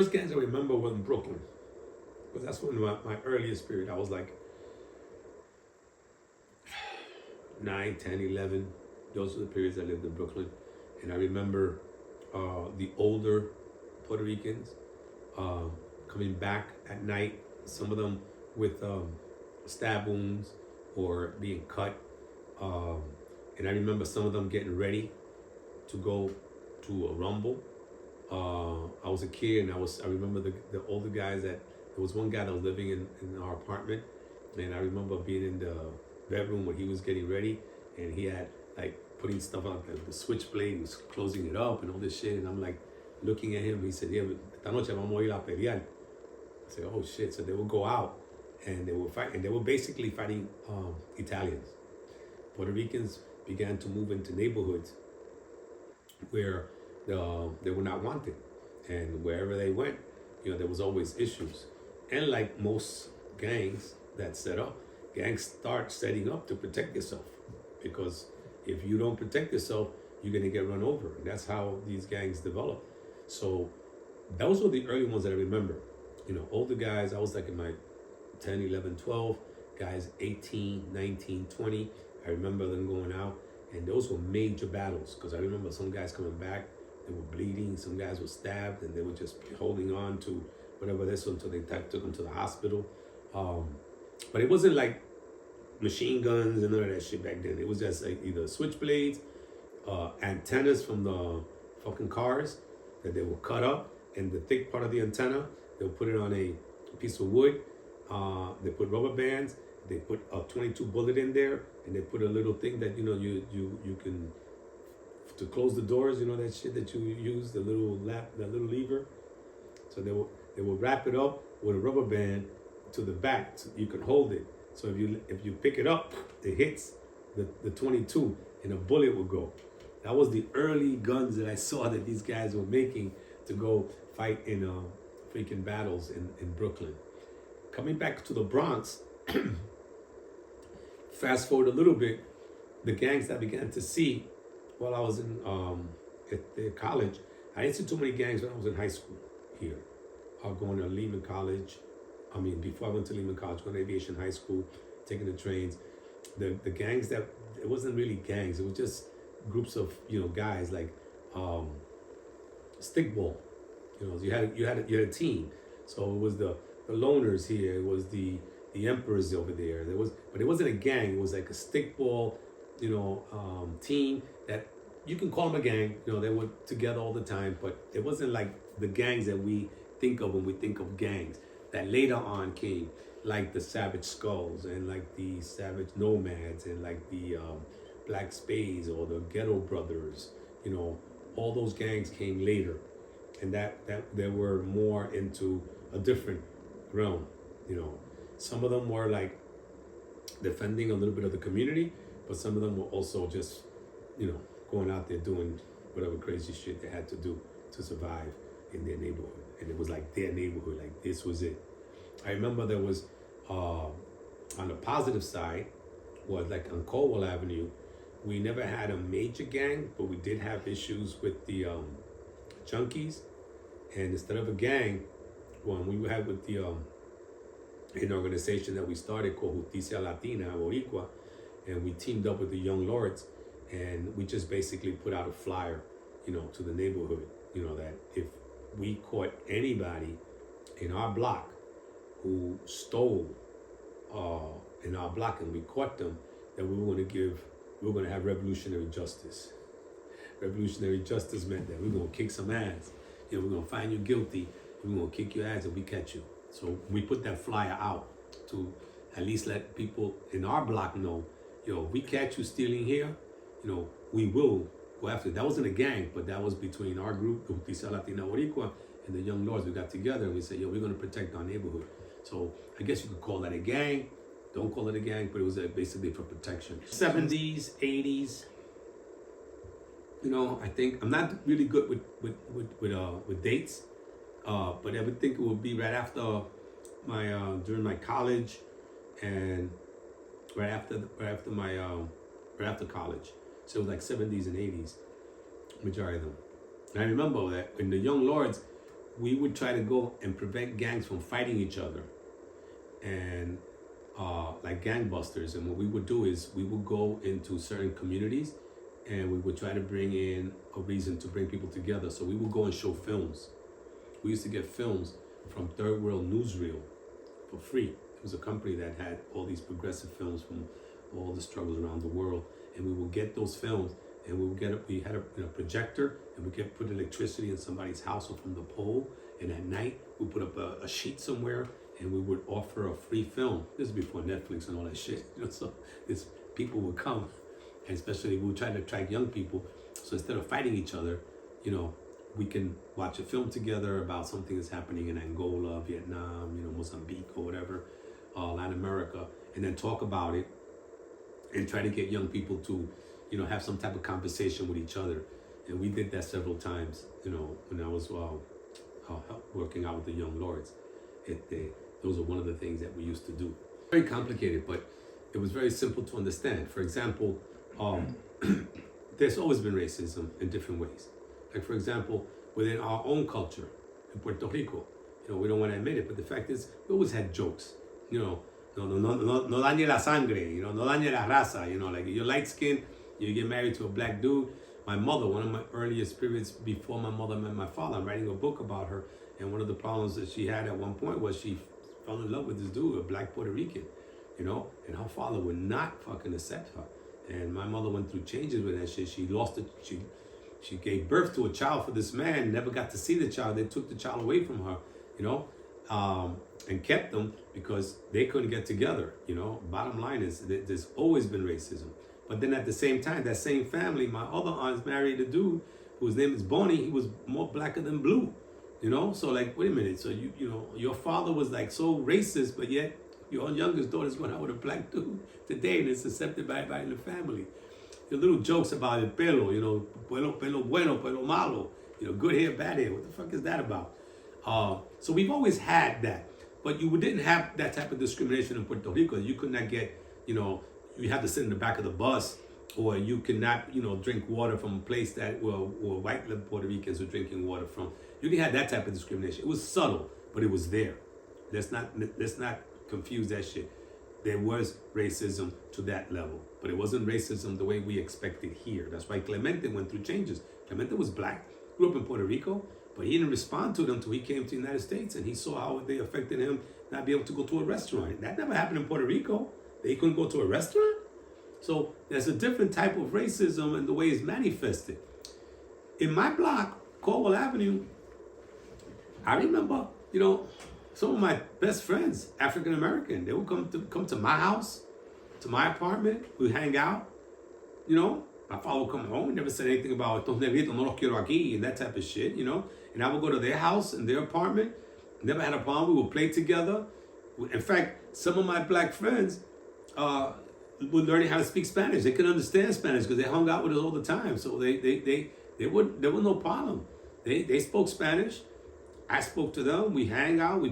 First gangs I remember were in Brooklyn, because that's when my earliest period. I was like 9, 10, 11. Those were the periods I lived in Brooklyn. And I remember the older Puerto Ricans uh, coming back at night, some of them with stab wounds or being cut. Um, and I remember some of them getting ready to go to a rumble. I was a kid, and I remember the older guys that there was one guy that was living in our apartment, and I remember being in the bedroom when he was getting ready, and he had like putting stuff on the switchblade, he was closing it up and all this shit, and I'm like looking at him. He said, "Yeah, esta noche vamos a ir a pelear." I said, "Oh shit!" So they would go out and they would fight, and they were basically fighting Italians. Puerto Ricans began to move into neighborhoods where they were not wanted, and wherever they went, there was always issues. And like most gangs that set up, gangs start setting up to protect yourself, because if you don't protect yourself, you're gonna get run over, and that's how these gangs develop. So those were the early ones that I remember. Older guys, I was like in my 10, 11, 12, guys 18, 19, 20. I remember them going out, and those were major battles, because I remember some guys coming back, they were bleeding, some guys were stabbed, and they were just holding on to whatever this until they took them to the hospital. But it wasn't like machine guns and none of that shit back then. It was just like either switchblades, antennas from the fucking cars that they would cut up, and the thick part of the antenna, they would put it on a piece of wood. They put rubber bands. They put a 22 bullet in there, and they put a little thing that you can to close the doors. That shit that you use, the little lever. So they will wrap it up with a rubber band to the back, so you can hold it. So if you pick it up, it hits the 22, and a bullet will go. That was the early guns that I saw that these guys were making to go fight in freaking battles in Brooklyn. Coming back to the Bronx, fast forward a little bit, the gangs that I began to see while I was in at the college. I didn't see too many gangs when I was in high school here. Going to Lehman College. Before I went to Lehman College, going to Aviation High School, taking the trains. The gangs that, it wasn't really gangs. It was just groups of guys like stickball. You had a team. So it was the loners here. It was the emperors over there. But it wasn't a gang. It was like a stickball, team that you can call them a gang. They were together all the time, but it wasn't like the gangs that we think of when we think of gangs that later on came, like the Savage Skulls and like the Savage Nomads and like the Black Spades or the Ghetto Brothers. All those gangs came later, and that they were more into a different realm. Some of them were like defending a little bit of the community, but some of them were also just going out there doing whatever crazy shit they had to do to survive in their neighborhood. And it was like their neighborhood, like this was it. I remember there was on the positive side was like on Colwell Avenue, we never had a major gang, but we did have issues with the junkies. And instead of a gang, one we had with the an organization that we started called Justicia Latina Boricua, and we teamed up with the Young Lords, and we just basically put out a flyer, to the neighborhood, that if we caught anybody in our block who stole in our block and we caught them, that we were going to have revolutionary justice. Revolutionary justice meant that we're going to kick some ass. We're going to find you guilty. We're going to kick your ass if we catch you. So we put that flyer out to at least let people in our block know, if we catch you stealing here, we will go after it. That wasn't a gang, but that was between our group, the Justicia Latina Boricua, and the Young Lords. We got together and we said, we're going to protect our neighborhood. So I guess you could call that a gang. Don't call it a gang, but it was basically for protection. 70s, 80s. I think I'm not really good with dates, but I would think it would be right after during my college, and right after college. So it was like 70s and 80s, majority of them. And I remember that in the Young Lords, we would try to go and prevent gangs from fighting each other, and like gangbusters. And what we would do is we would go into certain communities, and we would try to bring in a reason to bring people together. So we would go and show films. We used to get films from Third World Newsreel for free. It was a company that had all these progressive films from all the struggles around the world, and we would get those films, and we had a projector, and we could put electricity in somebody's house or from the pole, and at night we put up a sheet somewhere, and we would offer a free film. This is before Netflix and all that shit, so people would come, and especially we would try to attract young people. So instead of fighting each other, we can watch a film together about something that's happening in Angola, Vietnam, Mozambique or whatever, Latin America, and then talk about it and try to get young people to, have some type of conversation with each other. And we did that several times, when I was working out with the young lords. Those are one of the things that we used to do. Very complicated, but it was very simple to understand. For example, there's always been racism in different ways. Like, for example, within our own culture in Puerto Rico, we don't want to admit it, but the fact is, we always had jokes. No dañe la sangre, no dañe la raza, like you're light skinned, you get married to a black dude. My mother, one of my earliest periods before my mother met my father, I'm writing a book about her, and one of the problems that she had at one point was she fell in love with this dude, a black Puerto Rican, and her father would not fucking accept her. And my mother went through changes with that shit. She lost it. She gave birth to a child for this man, never got to see the child. They took the child away from her, and kept them because they couldn't get together, Bottom line is there's always been racism. But then at the same time, that same family, my other aunt married a dude whose name is Bonnie. He was more blacker than blue, So like, wait a minute. So your father was like so racist, but yet your youngest daughter's going out with a black dude today, and it's accepted by everybody in the family. The little jokes about el pelo, pelo bueno, pelo malo, good hair, bad hair. What the fuck is that about? So we've always had that, but you didn't have that type of discrimination in Puerto Rico. You could not get, you had to sit in the back of the bus, or you cannot, drink water from a place that where white Puerto Ricans were drinking water from. You can have that type of discrimination. It was subtle, but it was there. Let's not confuse that shit. There was racism to that level, but it wasn't racism the way we expected here. That's why Clemente went through changes. Clemente was black, grew up in Puerto Rico, but he didn't respond to them until he came to the United States, and he saw how they affected him not be able to go to a restaurant. That never happened in Puerto Rico. They couldn't go to a restaurant. So there's a different type of racism and the way it's manifested. In my block, Caldwell Avenue, I remember, some of my best friends, African American, they would come to my house, to my apartment. We'd hang out. My father would come home and never said anything about estos negritos no los quiero aquí and that type of shit, And I would go to their house and their apartment. Never had a problem. We would play together. In fact, some of my black friends were learning how to speak Spanish. They could understand Spanish because they hung out with us all the time. So there was no problem. They spoke Spanish. I spoke to them. We hang out. We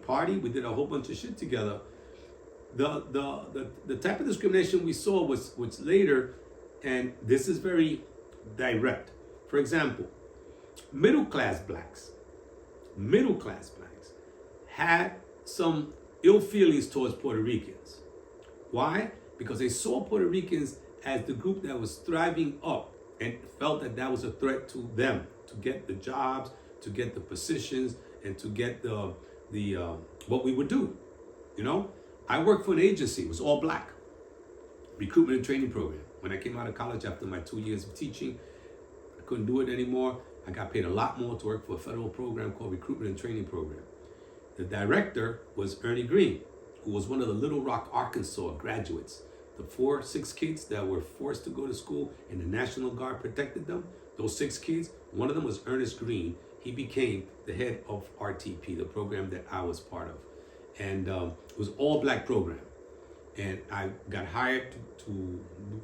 partied. We did a whole bunch of shit together. The type of discrimination we saw was later, and this is very direct. For example, middle class blacks had some ill feelings towards Puerto Ricans. Why? Because they saw Puerto Ricans as the group that was thriving up and felt that was a threat to them, to get the jobs, to get the positions, and to get the what we would do. I worked for an agency. It was all black recruitment and training program. When I came out of college after my 2 years of teaching, I couldn't do it anymore. I got paid a lot more to work for a federal program called recruitment and training program. The director was Ernie Green, who was one of the Little Rock, Arkansas graduates. The 6 kids that were forced to go to school and the National Guard protected them, those 6 kids, one of them was Ernest Green. He became the head of RTP, the program that I was part of. And it was all black program. And I got hired to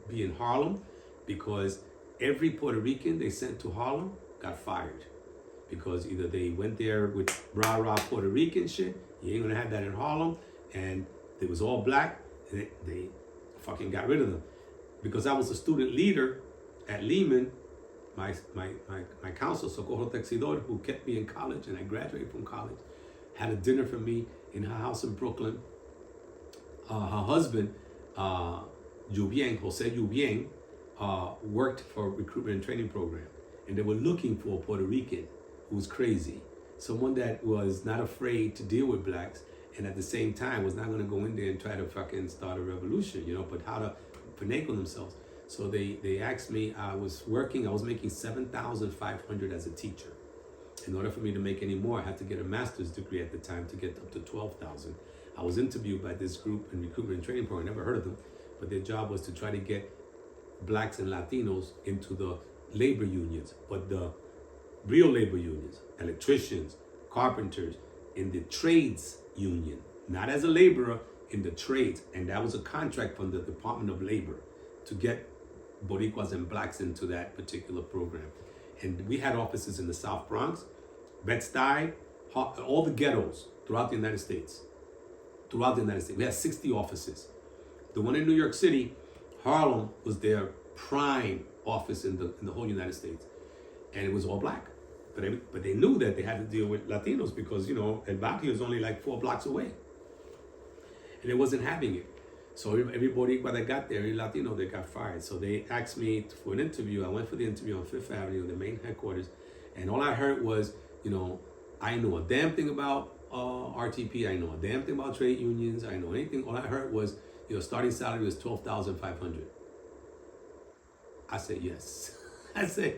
be in Harlem because every Puerto Rican they sent to Harlem got fired. Because either they went there with rah-rah Puerto Rican shit, you ain't gonna have that in Harlem, and it was all black, and they fucking got rid of them. Because I was a student leader at Lehman, my counsel, Socorro Texidor, who kept me in college, and I graduated from college, had a dinner for me in her house in Brooklyn. Her husband, Jose Jubieng, worked for a recruitment and training program, and they were looking for a Puerto Rican who was crazy, someone that was not afraid to deal with blacks, and at the same time was not going to go in there and try to fucking start a revolution, but how to finagle themselves. So they asked me. I was making $7,500 as a teacher. In order for me to make any more, I had to get a master's degree at the time to get up to $12,000. I was interviewed by this group in recruitment and training program. I never heard of them, but their job was to try to get blacks and Latinos into the labor unions, but the real labor unions, electricians, carpenters, in the trades union, not as a laborer, in the trades. And that was a contract from the Department of Labor to get Boricuas and blacks into that particular program. And we had offices in the South Bronx, Bed-Stuy, all the ghettos throughout the United States. We had 60 offices. The one in New York City, Harlem, was their prime office in the whole United States. And it was all black. But they knew that they had to deal with Latinos because, El Barrio was only like 4 blocks away. And it wasn't having it. So everybody that got there, every Latino, they got fired. So they asked me for an interview. I went for the interview on Fifth Avenue, the main headquarters. And all I heard was, I know a damn thing about RTP. I know a damn thing about trade unions. I know anything. All I heard was, starting salary was $12,500. I said, yes. I said,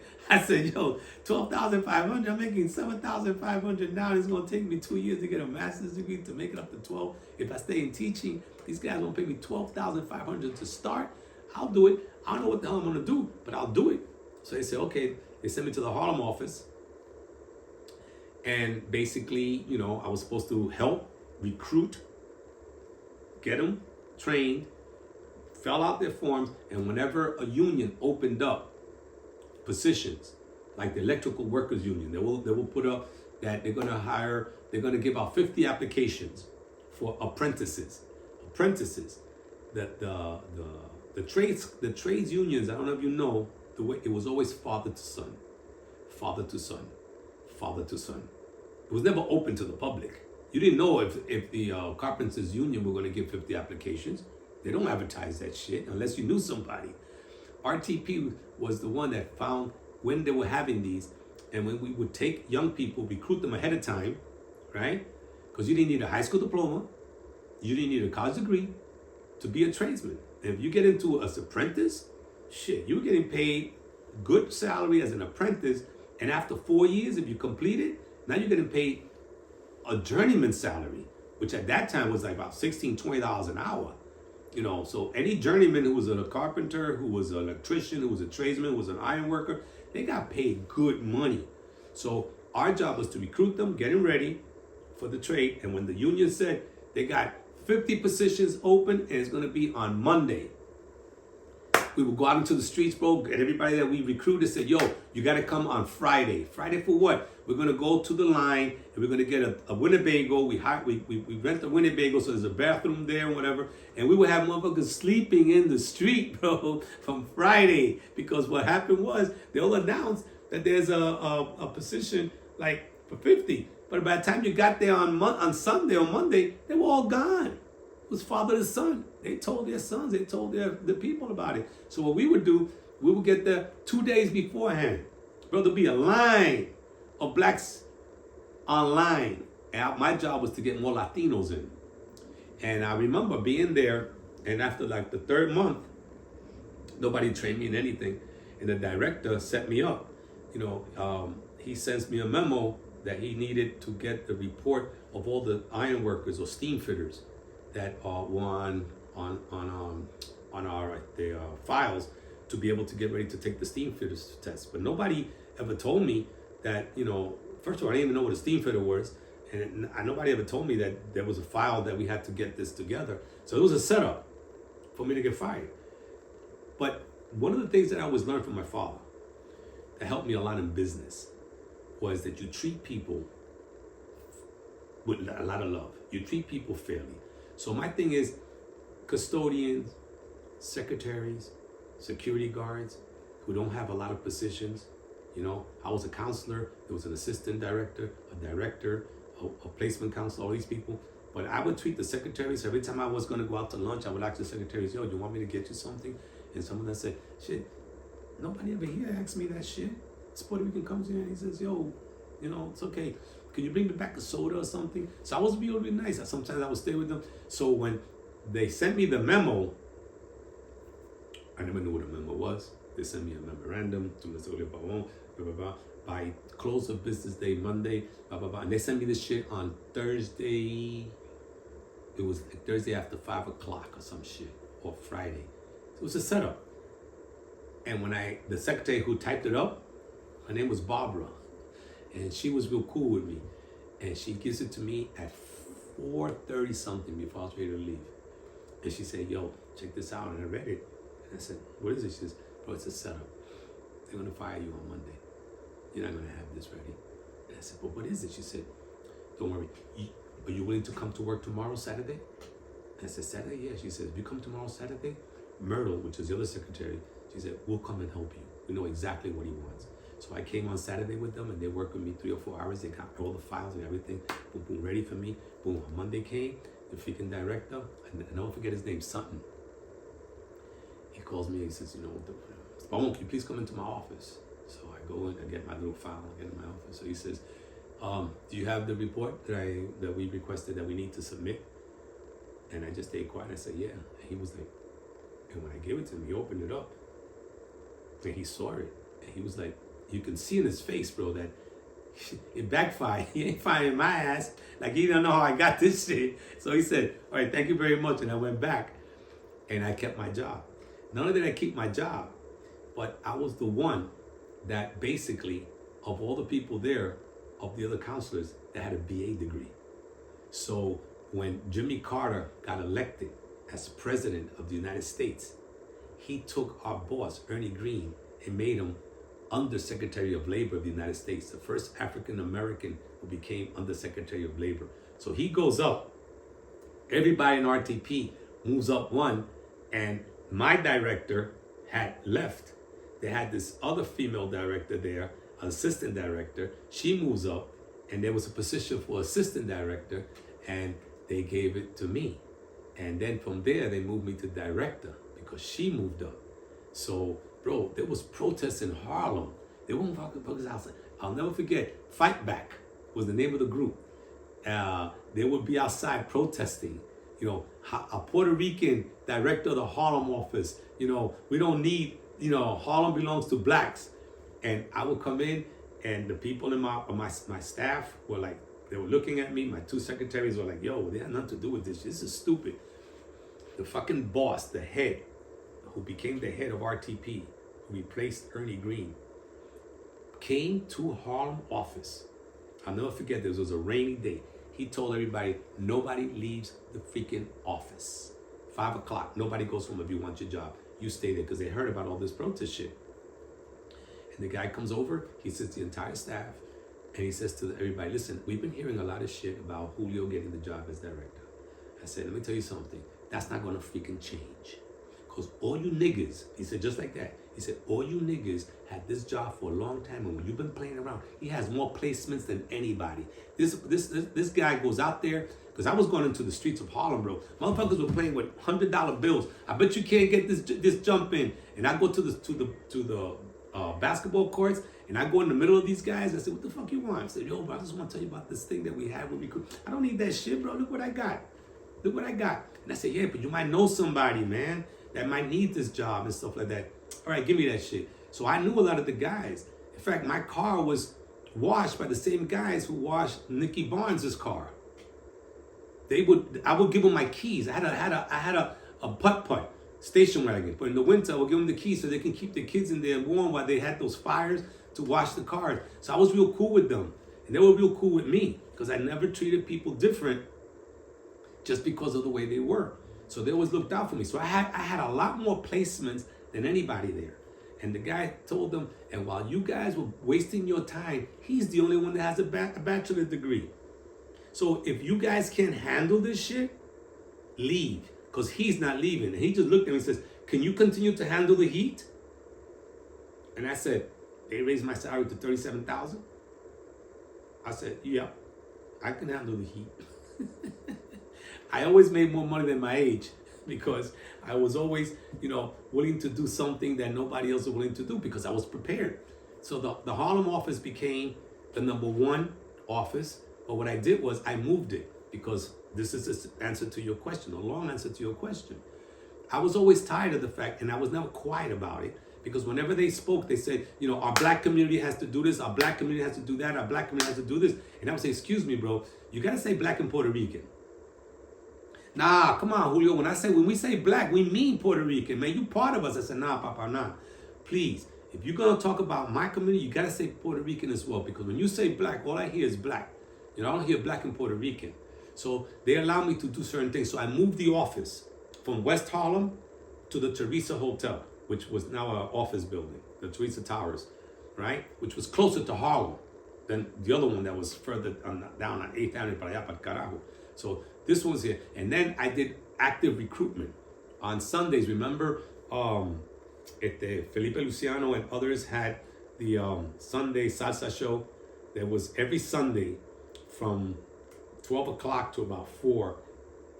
yo, $12,500. I'm making $7,500 now. It's going to take me 2 years to get a master's degree to make it up to 12. If I stay in teaching, these guys going to pay me $12,500 to start. I'll do it. I don't know what the hell I'm going to do, but I'll do it. So they said, okay. They sent me to the Harlem office. And basically, I was supposed to help recruit, get them trained, fill out their forms, and whenever a union opened up positions, like the electrical workers union, they will put up that they're going to give out 50 applications for apprentices. The trades unions, I don't know if you know, the way it was always father to son. It was never open to the public. You didn't know if the carpenters union were going to give 50 applications. They don't advertise that shit unless you knew somebody. RTP was the one that found when they were having these, and when we would take young people, recruit them ahead of time, right? Because you didn't need a high school diploma, you didn't need a college degree to be a tradesman. And if you get into as an apprentice, shit, you were getting paid good salary as an apprentice, and after 4 years, if you complete it, now you're getting paid a journeyman salary, which at that time was like about $16, $20 an hour. So any journeyman who was a carpenter, who was an electrician, who was a tradesman, who was an iron worker, they got paid good money. So our job was to recruit them, get them ready for the trade. And when the union said they got 50 positions open and it's going to be on Monday, we would go out into the streets, bro, and everybody that we recruited said, yo, you got to come on Friday. Friday for what? We're going to go to the line and we're going to get a Winnebago. We rent a Winnebago, so there's a bathroom there and whatever. And we would have motherfuckers sleeping in the street, bro, from Friday. Because what happened was they'll announce that there's a position like for 50. But by the time you got there on Sunday or Monday, they were all gone. It was father to son. They told their sons, they told the people about it. So what we would do, we would get there 2 days beforehand. Bro, there'd be a line of blacks online. And my job was to get more Latinos in. And I remember being there, and after like the 3rd month, nobody trained me in anything. And the director set me up. He sends me a memo that he needed to get the report of all the iron workers or steam fitters that were on our files to be able to get ready to take the steam fitters test. But nobody ever told me that, first of all, I didn't even know what a steam fitter was. And nobody ever told me that there was a file that we had to get this together. So it was a setup for me to get fired. But one of the things that I always learned from my father that helped me a lot in business was that you treat people with a lot of love. You treat people fairly. So my thing is custodians, secretaries, security guards who don't have a lot of positions, You know, I was a counselor. There was an assistant director, a director, a placement counselor, all these people. But I would treat the secretaries. Every time I was going to go out to lunch, I would ask the secretaries, yo, do you want me to get you something? And some of them said, shit, nobody ever here asked me that shit. This Puerto Rican comes in and he says, yo, you know, it's okay. Can you bring me back a soda or something? So I was really nice. Sometimes I would stay with them. So when they sent me the memo, I never knew what a memo was. They sent me a memorandum to Mr. Blah, blah, blah. By close of business day, Monday, blah, blah, blah. And they sent me this shit on Thursday. It was like Thursday after 5 o'clock or some shit, or Friday. So it was a setup. And when the secretary who typed it up, her name was Barbara. And she was real cool with me. And she gives it to me at 4:30 something before I was ready to leave. And she said, yo, check this out. And I read it. And I said, what is it? She says, bro, it's a setup. They're going to fire you on Monday. You're not going to have this ready. And I said, but what is it? She said, don't worry. Are you willing to come to work tomorrow, Saturday? And I said, Saturday? Yeah. She said, if you come tomorrow, Saturday, Myrtle, which is the other secretary, she said, we'll come and help you. We know exactly what he wants. So I came on Saturday with them, and they worked with me 3 or 4 hours. They got all the files and everything, boom, boom, ready for me. Boom, on Monday came, the freaking director, and I don't forget his name, Sutton. He calls me and he says, you know, can you please come into my office? So I go in, I get my little file, I get in my office. So he says, do you have the report that we requested that we need to submit? And I just stayed quiet. I said, yeah. And he was like, and when I gave it to him, he opened it up. And he saw it. And he was like, you can see in his face, bro, that it backfired. He ain't firing my ass. Like, he don't know how I got this shit. So he said, all right, thank you very much. And I went back and I kept my job. Not only did I keep my job, but I was the one that basically, of all the people there, of the other counselors, that had a BA degree. So when Jimmy Carter got elected as president of the United States, he took our boss, Ernie Green, and made him Undersecretary of Labor of the United States, the first African American who became Undersecretary of Labor. So he goes up, everybody in RTP moves up one, and my director had left. They had this other female director there, assistant director. She moves up, and there was a position for assistant director, and they gave it to me. And then from there, they moved me to director because she moved up. So, bro, there was protests in Harlem. They won't fucking outside. I'll never forget. Fight Back was the name of the group. They would be outside protesting. You know, a Puerto Rican director of the Harlem office. You know, we don't need, you know, Harlem belongs to blacks. And I would come in, and the people in my staff were like, they were looking at me. My 2 secretaries were like, yo, they had nothing to do with this. This is stupid. The fucking boss, the head, who became the head of RTP, who replaced Ernie Green, came to Harlem office. I'll never forget, this was a rainy day. He told everybody, nobody leaves the freaking office. 5 o'clock, nobody goes home if you want your job. You stay there, because they heard about all this protest shit. And the guy comes over, he sits the entire staff, and he says to everybody, listen, we've been hearing a lot of shit about Julio getting the job as director. I said, let me tell you something. That's not going to freaking change. Because all you niggas, he said just like that, he said, all you niggas had this job for a long time, and when you've been playing around, he has more placements than anybody. This guy goes out there, because I was going into the streets of Harlem, bro. Motherfuckers were playing with $100 bills. I bet you can't get this jump in. And I go to the basketball courts, and I go in the middle of these guys. I said, what the fuck you want? I said, yo, bro, I just want to tell you about this thing that we had when we could. I don't need that shit, bro. Look what I got. Look what I got. And I said, yeah, but you might know somebody, man, that might need this job and stuff like that. All right, give me that shit. So I knew a lot of the guys. In fact, my car was washed by the same guys who washed Nicky Barnes's car. I would give them my keys. I had a putt-putt station wagon. But in the winter, I would give them the keys so they can keep the kids in there warm while they had those fires to wash the cars. So I was real cool with them. And they were real cool with me, because I never treated people different just because of the way they were. So they always looked out for me. So I had a lot more placements than anybody there. And the guy told them, and while you guys were wasting your time, he's the only one that has a bachelor's degree. So if you guys can't handle this shit, leave. Because he's not leaving. And he just looked at me and says, can you continue to handle the heat? And I said, they raised my salary to $37,000. I said, yeah, I can handle the heat. I always made more money than my age because I was always, willing to do something that nobody else was willing to do because I was prepared. So the Harlem office became the number one office. But what I did was I moved it because this is the answer to your question, a long answer to your question. I was always tired of the fact, and I was never quiet about it, because whenever they spoke, they said, our black community has to do this, our black community has to do that, our black community has to do this. And I would say, excuse me, bro, you got to say black and Puerto Rican. Nah, come on, Julio. When we say black, we mean Puerto Rican. Man, you part of us. I said, nah, Papa, nah. Please, if you're going to talk about my community, you got to say Puerto Rican as well, because when you say black, all I hear is black. I don't hear black and Puerto Rican. So they allow me to do certain things. So I moved the office from West Harlem to the Teresa Hotel, which was now an office building, the Teresa Towers, right? Which was closer to Harlem than the other one that was further down on 8th Avenue, para allá, para carajo. So this one's here. And then I did active recruitment. On Sundays, remember, Felipe Luciano and others had the Sunday salsa show. There was every Sunday from 12 o'clock to about 4,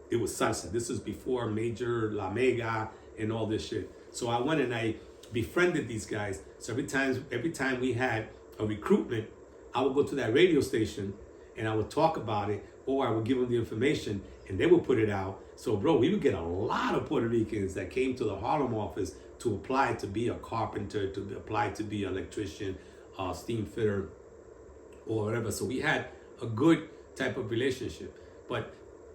it was salsa. This is before Major La Mega and all this shit. So I went and I befriended these guys. So every time we had a recruitment, I would go to that radio station and I would talk about it, or I would give them the information and they would put it out. So bro, we would get a lot of Puerto Ricans that came to the Harlem office to apply to be a carpenter, to apply to be an electrician, steam fitter, or whatever. So we had a good type of relationship. But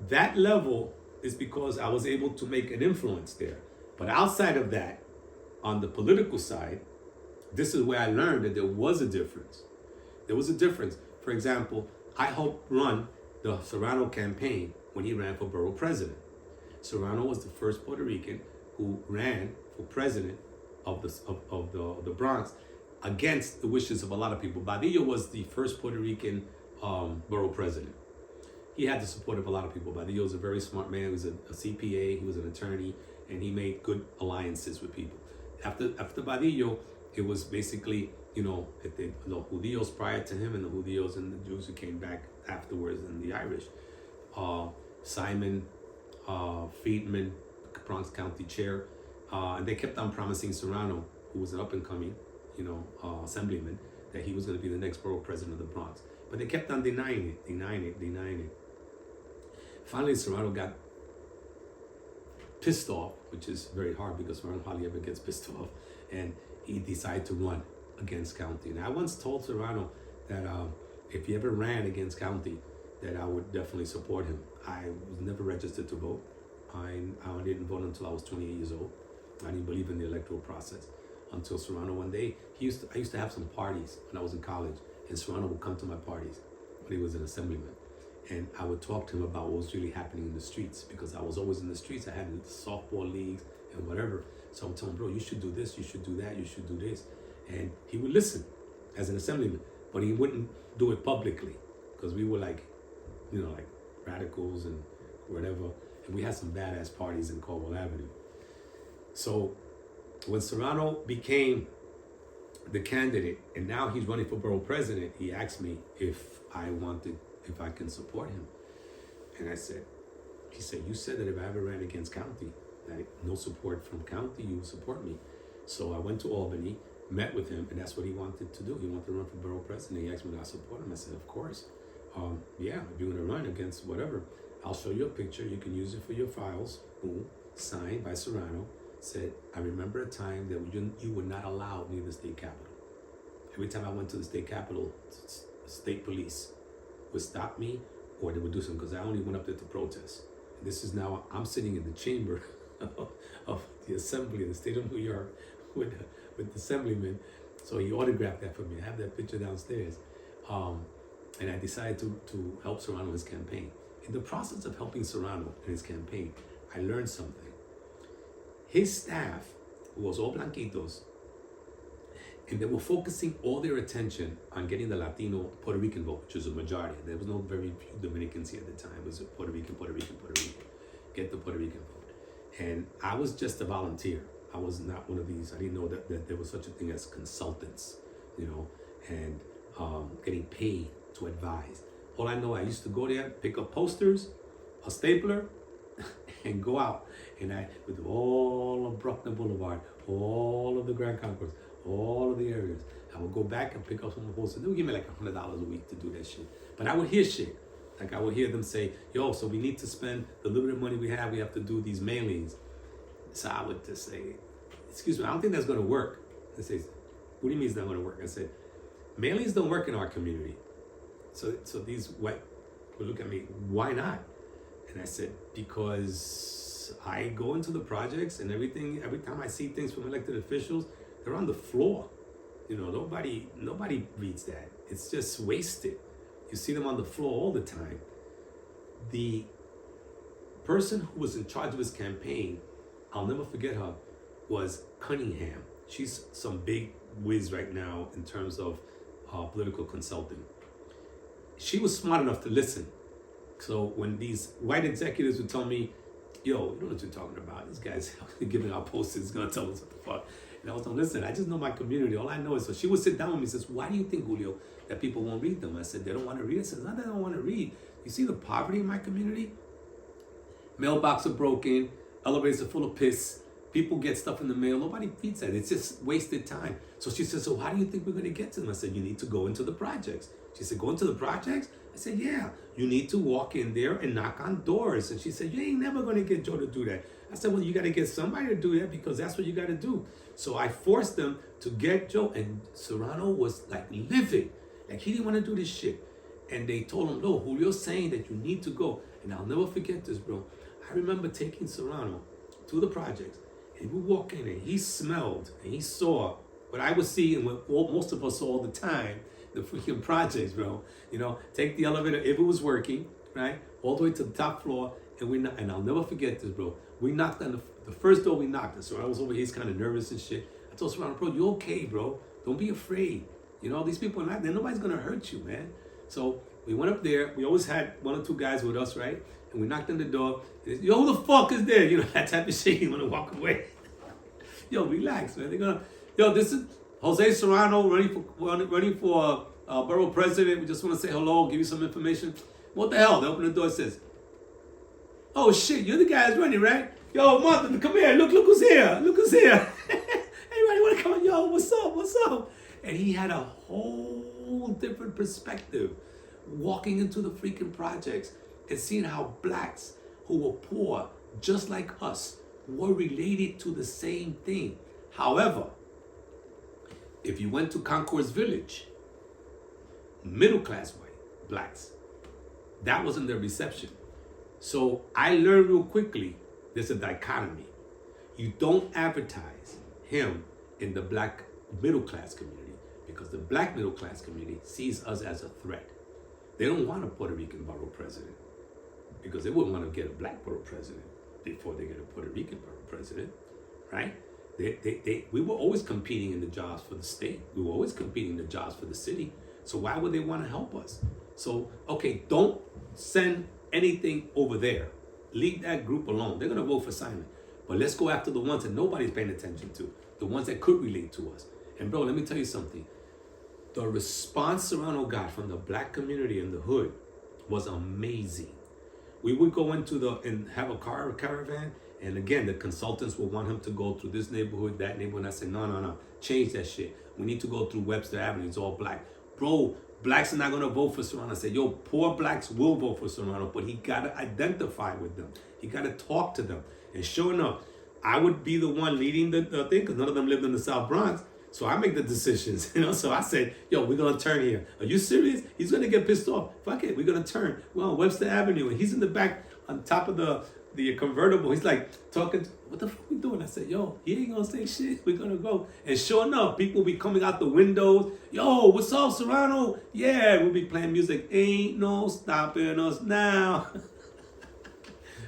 that level is because I was able to make an influence there. But outside of that, on the political side, this is where I learned that there was a difference. There was a difference. For example, I helped run the Serrano campaign when he ran for borough president. Serrano was the first Puerto Rican who ran for president of the Bronx against the wishes of a lot of people. Badillo was the first Puerto Rican borough president. He had the support of a lot of people. Badillo was a very smart man. He was a CPA. He was an attorney, and he made good alliances with people. After Badillo, it was basically, the Judíos prior to him and the Judíos and the Jews who came back afterwards, and the Irish. Simon Friedman, Bronx County chair, and they kept on promising Serrano, who was an up-and-coming, assemblyman, that he was going to be the next borough president of the Bronx. But they kept on denying it. Finally, Serrano got pissed off, which is very hard because Serrano hardly ever gets pissed off, and he decided to run against County. And I once told Serrano that if he ever ran against County, that I would definitely support him. I was never registered to vote. I didn't vote until I was 28 years old. I didn't believe in the electoral process until Serrano one day. I used to have some parties when I was in college, and Serrano would come to my parties when he was an assemblyman. And I would talk to him about what was really happening in the streets, because I was always in the streets. I had the softball leagues and whatever. So I would tell him, bro, you should do this, you should do that, you should do this. And he would listen as an assemblyman, but he wouldn't do it publicly, because we were like radicals and whatever. And we had some badass parties in Caldwell Avenue. So when Serrano became the candidate, and now he's running for borough president, he asked me if I can support him. And he said, you said that if I ever ran against County, that no support from County, you would support me. So I went to Albany, met with him, and that's what he wanted to do. He wanted to run for borough president. He asked me if I support him. I said, of course. Yeah, if you're going to run against whatever, I'll show you a picture. You can use it for your files. Boom. Signed by Serrano. Said, I remember a time that you were not allowed near the state capitol. Every time I went to the state capitol, state police would stop me, or they would do something, because I only went up there to protest. And this is now, I'm sitting in the chamber of the assembly of the state of New York with the assemblyman. So he autographed that for me. I have that picture downstairs. And I decided to help Serrano in his campaign. In the process of helping Serrano in his campaign, I learned something. His staff was all blanquitos, and they were focusing all their attention on getting the Latino Puerto Rican vote, which was a majority. There was no very few Dominicans here at the time. It was Puerto Rican. Get the Puerto Rican vote. And I was just a volunteer. I was not one of these. I didn't know that there was such a thing as consultants. you know, and getting paid to advise. All I know, I used to go there, pick up posters, a stapler, and go out. And I with all of Bruckner Boulevard, all of the Grand Concourse, all of the areas. I would go back and pick up some of the posters. They would give me like $100 a week to do that shit. But I would hear shit. Like I would hear them say, yo, so we need to spend the little bit of money we have to do these mailings. So I would just say, excuse me, I don't think that's gonna work. They say, what do you mean it's not gonna work? I said, mailings don't work in our community. So these white would look at me, why not? And I said, because I go into the projects and everything, every time I see things from elected officials, they're on the floor. You know, nobody reads that. It's just wasted. You see them on the floor all the time. The person who was in charge of his campaign, I'll never forget her, was Cunningham. She's some big whiz right now in terms of political consulting. She was smart enough to listen. So when these white executives would tell me, yo, you don't know what you're talking about. This guy's giving out posters, gonna tell us what the fuck. And I was like, listen, I just know my community. All I know is, so she would sit down with me and says, why do you think, Julio, that people won't read them? I said, they don't want to read. I said, not that they don't want to read. You see the poverty in my community? Mailboxes are broken, elevators are full of piss, people get stuff in the mail, nobody reads that. It's just wasted time. So she said, so how do you think we're going to get to them? I said, you need to go into the projects. She said, go into the projects? I said, yeah, you need to walk in there and knock on doors. And she said, you ain't never going to get Joe to do that. I said, well, you got to get somebody to do that because that's what you got to do. So I forced them to get Joe, and Serrano was like livid. Like he didn't want to do this shit. And they told him, no, Julio's saying that you need to go. And I'll never forget this, bro. I remember taking Serrano to the projects, and we walk in and he smelled and he saw what I would see and what most of us saw all the time, the freaking projects, bro. You know, take the elevator if it was working, right? All the way to the top floor, and I'll never forget this, bro. We knocked on the first door we knocked, and so I was over here, he's kind of nervous and shit. I told Serrano, bro, you okay, bro? Don't be afraid. You know, these people are not there. Nobody's gonna hurt you, man. So we went up there. We always had one or two guys with us, right? And we knocked on the door. And yo, who the fuck is there? You know, that type of shit. You want to walk away. Yo, relax, man. They're gonna. Yo, this is Jose Serrano running for borough president. We just want to say hello, give you some information. What the hell? They open the door and says, oh shit, you're the guy that's running, right? Yo, Martha, come here. Look who's here. Look who's here. Everybody want to come? Yo, what's up? What's up? And he had a whole different perspective walking into the freaking projects and seeing how blacks who were poor, just like us, were related to the same thing. However, if you went to Concourse Village, middle-class white blacks, that wasn't their reception. So I learned real quickly, there's a dichotomy. You don't advertise him in the black middle-class community because the black middle-class community sees us as a threat. They don't want a Puerto Rican borough president because they wouldn't want to get a black borough president before they get a Puerto Rican borough president, right? We were always competing in the jobs for the state. We were always competing in the jobs for the city. So why would they want to help us? So, okay, don't send anything over there. Leave that group alone. They're going to vote for Simon. But let's go after the ones that nobody's paying attention to, the ones that could relate to us. And bro, let me tell you something. The response Serrano got from the black community in the hood was amazing. We would go and have a caravan, and again, the consultants would want him to go through this neighborhood, that neighborhood, and I said, no, change that shit. We need to go through Webster Avenue, it's all black. Bro, blacks are not gonna vote for Serrano. I said, yo, poor blacks will vote for Serrano, but he gotta identify with them. He gotta talk to them. And sure enough, I would be the one leading the thing, because none of them lived in the South Bronx. So I make the decisions, you know. So I said, yo, we're gonna turn here. Are you serious? He's gonna get pissed off. Fuck it, we're gonna turn. We're on Webster Avenue, and he's in the back on top of the convertible. He's like talking, what the fuck we doing? I said, yo, he ain't gonna say shit. We're gonna go. And sure enough, people will be coming out the windows. Yo, what's up, Serrano? Yeah, we'll be playing music. Ain't no stopping us now.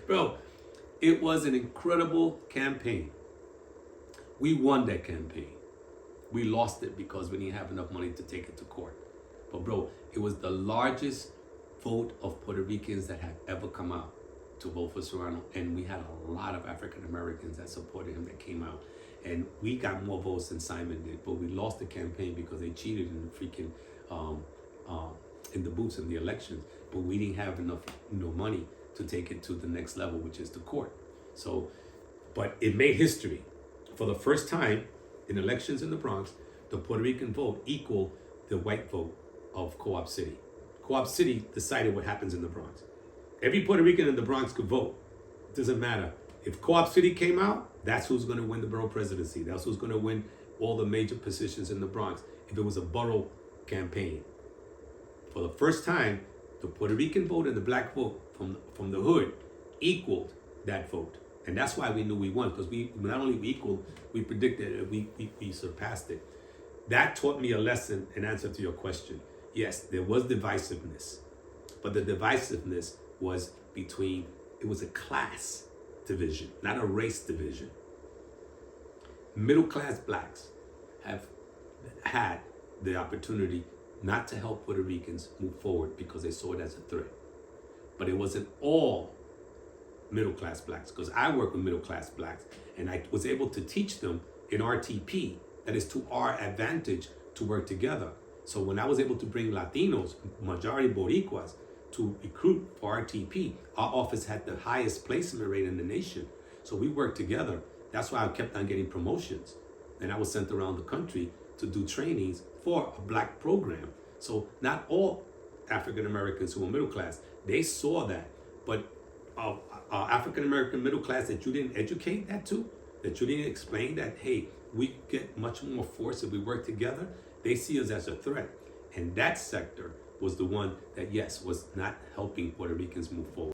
Bro, it was an incredible campaign. We won that campaign. We lost it because we didn't have enough money to take it to court. But bro, it was the largest vote of Puerto Ricans that had ever come out to vote for Serrano. And we had a lot of African Americans that supported him that came out. and we got more votes than Simon did, but we lost the campaign because they cheated in the freaking in the booths in the elections. But we didn't have enough money to take it to the next level, which is the court. So, but it made history. For the first time in elections in the Bronx, the Puerto Rican vote equaled the white vote of Co-op City. Co-op City decided what happens in the Bronx. Every Puerto Rican in the Bronx could vote. It doesn't matter. If Co-op City came out, that's who's going to win the borough presidency. That's who's going to win all the major positions in the Bronx if it was a borough campaign. For the first time, the Puerto Rican vote and the black vote from the hood equaled that vote. And that's why we knew we won, because we not only equaled, we predicted it, we surpassed it. That taught me a lesson in answer to your question. Yes, there was divisiveness, but the divisiveness was it was a class division, not a race division. Middle-class blacks have had the opportunity not to help Puerto Ricans move forward because they saw it as a threat. But it wasn't all middle-class blacks, because I work with middle-class blacks, and I was able to teach them in RTP that is to our advantage to work together. So when I was able to bring Latinos, majority Boricuas, to recruit for RTP, our office had the highest placement rate in the nation. So we worked together. That's why I kept on getting promotions. And I was sent around the country to do trainings for a black program. So not all African Americans who were middle class, they saw that. But African American middle class that you didn't educate that you didn't explain that, hey, we get much more force if we work together, they see us as a threat. And that sector was the one that, yes, was not helping Puerto Ricans move forward.